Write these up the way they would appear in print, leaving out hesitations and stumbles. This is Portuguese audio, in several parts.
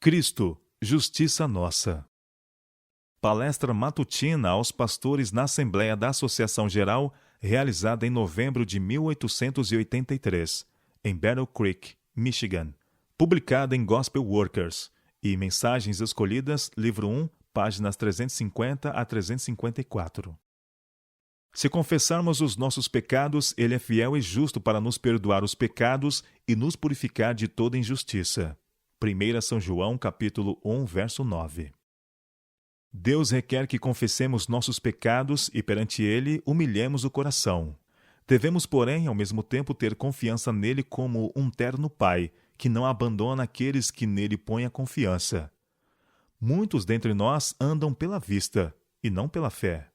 Cristo, justiça nossa. Palestra matutina aos pastores na Assembleia da Associação Geral, realizada em novembro de 1883, em Battle Creek, Michigan. Publicada em Gospel Workers e Mensagens Escolhidas, livro 1, páginas 350 a 354. Se confessarmos os nossos pecados, Ele é fiel e justo para nos perdoar os pecados e nos purificar de toda injustiça. 1 São João, capítulo 1, verso 9. Deus requer que confessemos nossos pecados e, perante Ele, humilhemos o coração. Devemos, porém, ao mesmo tempo ter confiança nele como um terno Pai, que não abandona aqueles que nele põem a confiança. Muitos dentre nós andam pela vista, e não pela fé.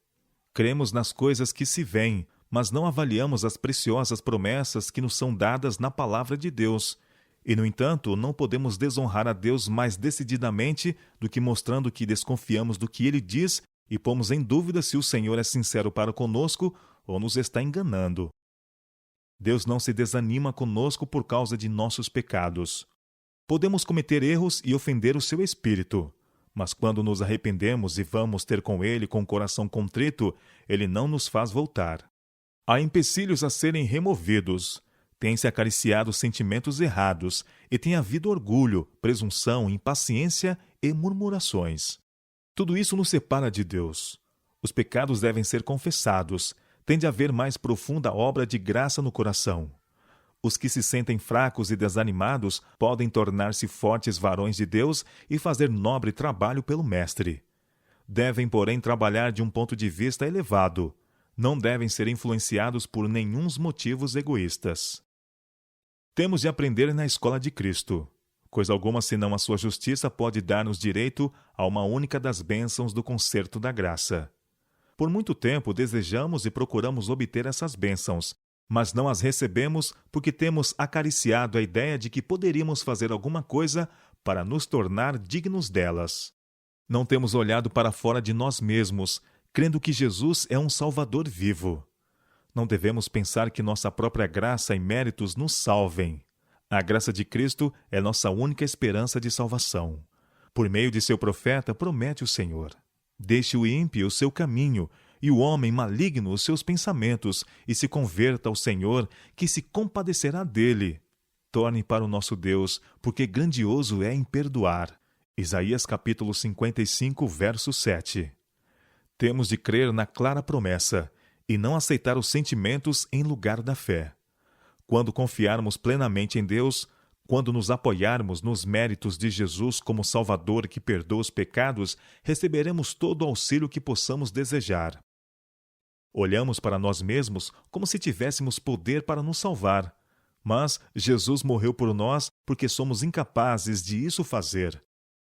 Cremos nas coisas que se veem, mas não avaliamos as preciosas promessas que nos são dadas na palavra de Deus. E, no entanto, não podemos desonrar a Deus mais decididamente do que mostrando que desconfiamos do que Ele diz e pomos em dúvida se o Senhor é sincero para conosco ou nos está enganando. Deus não se desanima conosco por causa de nossos pecados. Podemos cometer erros e ofender o seu Espírito, mas quando nos arrependemos e vamos ter com Ele com o coração contrito, Ele não nos faz voltar. Há empecilhos a serem removidos. Tem-se acariciado sentimentos errados e tem havido orgulho, presunção, impaciência e murmurações. Tudo isso nos separa de Deus. Os pecados devem ser confessados. Tem de haver mais profunda obra de graça no coração. Os que se sentem fracos e desanimados podem tornar-se fortes varões de Deus e fazer nobre trabalho pelo Mestre. Devem, porém, trabalhar de um ponto de vista elevado. Não devem ser influenciados por nenhuns motivos egoístas. Temos de aprender na escola de Cristo. Coisa alguma senão a sua justiça pode dar-nos direito a uma única das bênçãos do concerto da graça. Por muito tempo desejamos e procuramos obter essas bênçãos, mas não as recebemos porque temos acariciado a ideia de que poderíamos fazer alguma coisa para nos tornar dignos delas. Não temos olhado para fora de nós mesmos, crendo que Jesus é um Salvador vivo. Não devemos pensar que nossa própria graça e méritos nos salvem. A graça de Cristo é nossa única esperança de salvação. Por meio de seu profeta, promete o Senhor: deixe o ímpio o seu caminho, e o homem maligno os seus pensamentos, e se converta ao Senhor, que se compadecerá dele. Torne para o nosso Deus, porque grandioso é em perdoar. Isaías capítulo 55, verso 7. Temos de crer na clara promessa, e não aceitar os sentimentos em lugar da fé. Quando confiarmos plenamente em Deus, quando nos apoiarmos nos méritos de Jesus como Salvador que perdoa os pecados, receberemos todo o auxílio que possamos desejar. Olhamos para nós mesmos como se tivéssemos poder para nos salvar, mas Jesus morreu por nós porque somos incapazes de isso fazer.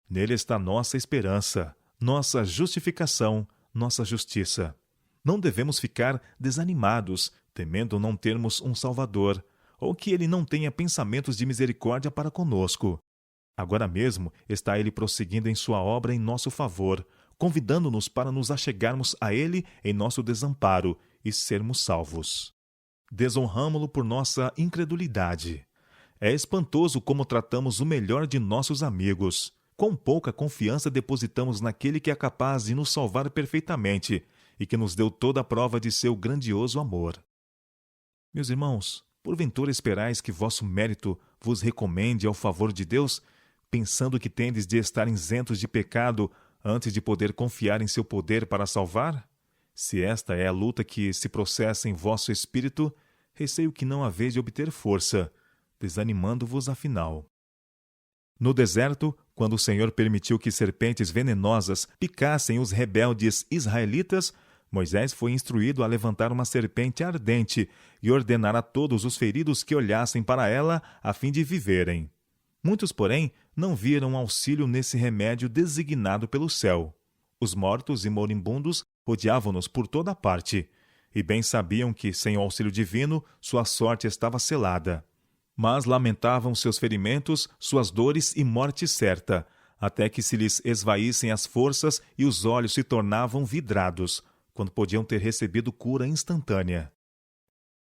Nele está nossa esperança, nossa justificação, nossa justiça. Não devemos ficar desanimados, temendo não termos um Salvador, ou que Ele não tenha pensamentos de misericórdia para conosco. Agora mesmo está Ele prosseguindo em sua obra em nosso favor, convidando-nos para nos achegarmos a Ele em nosso desamparo e sermos salvos. Desonramo-lo por nossa incredulidade. É espantoso como tratamos o melhor de nossos amigos. Quão pouca confiança depositamos naquele que é capaz de nos salvar perfeitamente e que nos deu toda a prova de seu grandioso amor. Meus irmãos, porventura esperais que vosso mérito vos recomende ao favor de Deus, pensando que tendes de estar isentos de pecado antes de poder confiar em seu poder para salvar? Se esta é a luta que se processa em vosso espírito, receio que não haveis de obter força, desanimando-vos afinal. No deserto, quando o Senhor permitiu que serpentes venenosas picassem os rebeldes israelitas, Moisés foi instruído a levantar uma serpente ardente e ordenar a todos os feridos que olhassem para ela a fim de viverem. Muitos, porém, não viram auxílio nesse remédio designado pelo céu. Os mortos e moribundos rodeavam-nos por toda parte, e bem sabiam que, sem o auxílio divino, sua sorte estava selada. Mas lamentavam seus ferimentos, suas dores e morte certa, até que se lhes esvaíssem as forças e os olhos se tornavam vidrados, quando podiam ter recebido cura instantânea.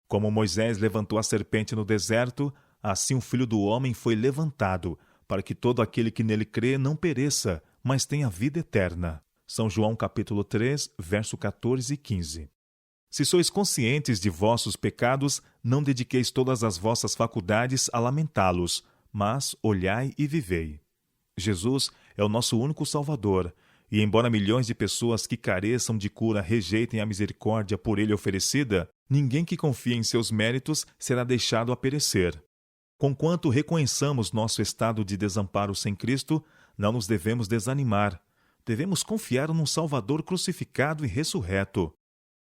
Como Moisés levantou a serpente no deserto, assim o Filho do Homem foi levantado, para que todo aquele que nele crê não pereça, mas tenha vida eterna. São João capítulo 3, verso 14 e 15. Se sois conscientes de vossos pecados, não dediqueis todas as vossas faculdades a lamentá-los, mas olhai e vivei. Jesus é o nosso único Salvador, e embora milhões de pessoas que careçam de cura rejeitem a misericórdia por ele oferecida, ninguém que confie em seus méritos será deixado a perecer. Conquanto reconheçamos nosso estado de desamparo sem Cristo, não nos devemos desanimar. Devemos confiar num Salvador crucificado e ressurreto.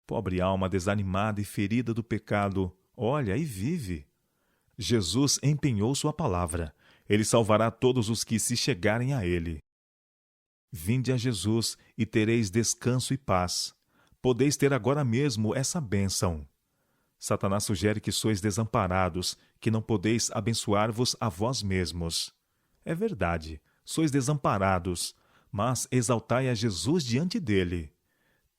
Pobre alma desanimada e ferida do pecado, olha e vive. Jesus empenhou sua palavra. Ele salvará todos os que se chegarem a ele. Vinde a Jesus e tereis descanso e paz. Podeis ter agora mesmo essa bênção. Satanás sugere que sois desamparados, que não podeis abençoar-vos a vós mesmos. É verdade, sois desamparados, mas exaltai a Jesus diante dele.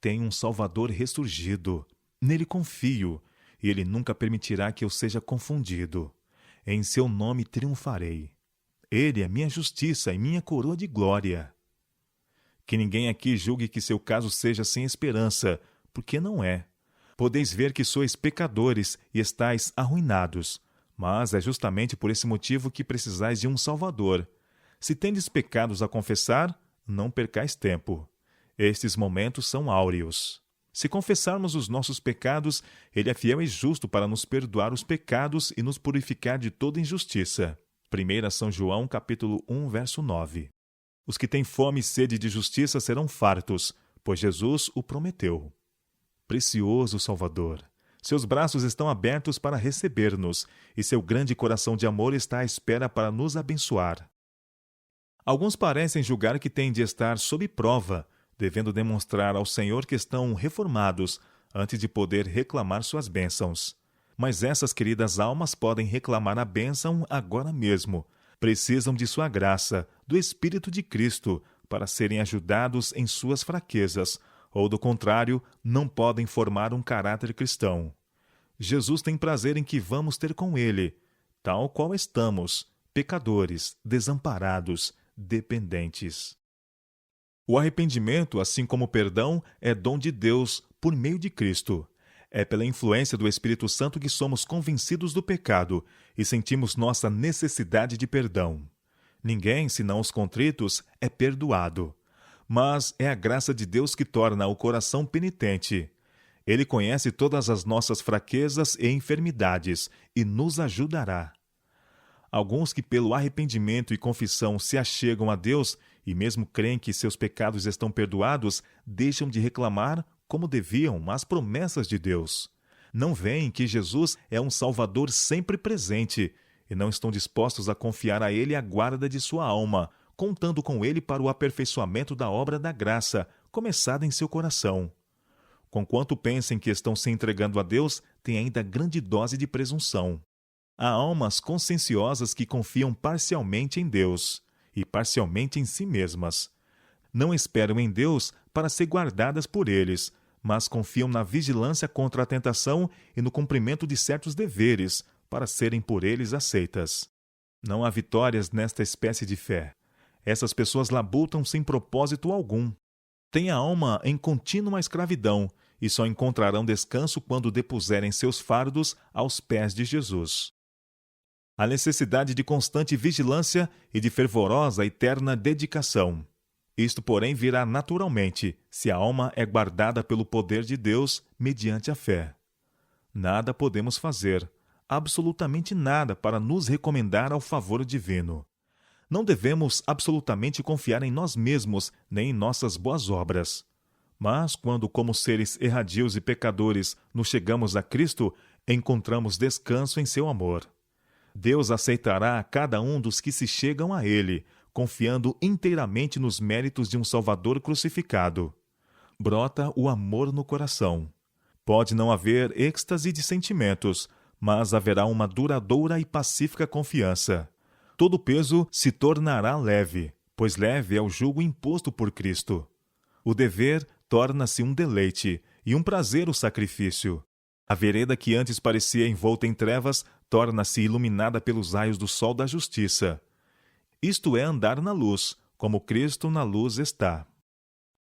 Tenho um Salvador ressurgido. Nele confio, e ele nunca permitirá que eu seja confundido. Em seu nome triunfarei. Ele é minha justiça e minha coroa de glória. Que ninguém aqui julgue que seu caso seja sem esperança, porque não é. Podeis ver que sois pecadores e estáis arruinados, mas é justamente por esse motivo que precisais de um Salvador. Se tendes pecados a confessar, não percais tempo. Estes momentos são áureos. Se confessarmos os nossos pecados, ele é fiel e justo para nos perdoar os pecados e nos purificar de toda injustiça. 1 São João, capítulo 1, verso 9. Os que têm fome e sede de justiça serão fartos, pois Jesus o prometeu. Precioso Salvador, seus braços estão abertos para receber-nos, e seu grande coração de amor está à espera para nos abençoar. Alguns parecem julgar que têm de estar sob prova, devendo demonstrar ao Senhor que estão reformados, antes de poder reclamar suas bênçãos. Mas essas queridas almas podem reclamar a bênção agora mesmo. Precisam de sua graça, do Espírito de Cristo, para serem ajudados em suas fraquezas, ou, do contrário, não podem formar um caráter cristão. Jesus tem prazer em que vamos ter com ele, tal qual estamos, pecadores, desamparados, dependentes. O arrependimento, assim como o perdão, é dom de Deus por meio de Cristo. É pela influência do Espírito Santo que somos convencidos do pecado e sentimos nossa necessidade de perdão. Ninguém, senão os contritos, é perdoado. Mas é a graça de Deus que torna o coração penitente. Ele conhece todas as nossas fraquezas e enfermidades e nos ajudará. Alguns que pelo arrependimento e confissão se achegam a Deus e mesmo creem que seus pecados estão perdoados, deixam de reclamar como deviam as promessas de Deus. Não veem que Jesus é um Salvador sempre presente e não estão dispostos a confiar a Ele a guarda de sua alma, contando com Ele para o aperfeiçoamento da obra da graça, começada em seu coração. Conquanto pensem que estão se entregando a Deus, têm ainda grande dose de presunção. Há almas conscienciosas que confiam parcialmente em Deus e parcialmente em si mesmas. Não esperam em Deus para ser guardadas por eles, mas confiam na vigilância contra a tentação e no cumprimento de certos deveres para serem por eles aceitas. Não há vitórias nesta espécie de fé. Essas pessoas labutam sem propósito algum. Têm a alma em contínua escravidão e só encontrarão descanso quando depuserem seus fardos aos pés de Jesus. A necessidade de constante vigilância e de fervorosa e eterna dedicação. Isto, porém, virá naturalmente, se a alma é guardada pelo poder de Deus mediante a fé. Nada podemos fazer, absolutamente nada, para nos recomendar ao favor divino. Não devemos absolutamente confiar em nós mesmos, nem em nossas boas obras. Mas, quando, como seres erradios e pecadores, nos chegamos a Cristo, encontramos descanso em seu amor. Deus aceitará a cada um dos que se chegam a Ele, confiando inteiramente nos méritos de um Salvador crucificado. Brota o amor no coração. Pode não haver êxtase de sentimentos, mas haverá uma duradoura e pacífica confiança. Todo peso se tornará leve, pois leve é o jugo imposto por Cristo. O dever torna-se um deleite e um prazer o sacrifício. A vereda que antes parecia envolta em trevas torna-se iluminada pelos raios do sol da justiça. isto é, andar na luz, como Cristo na luz está.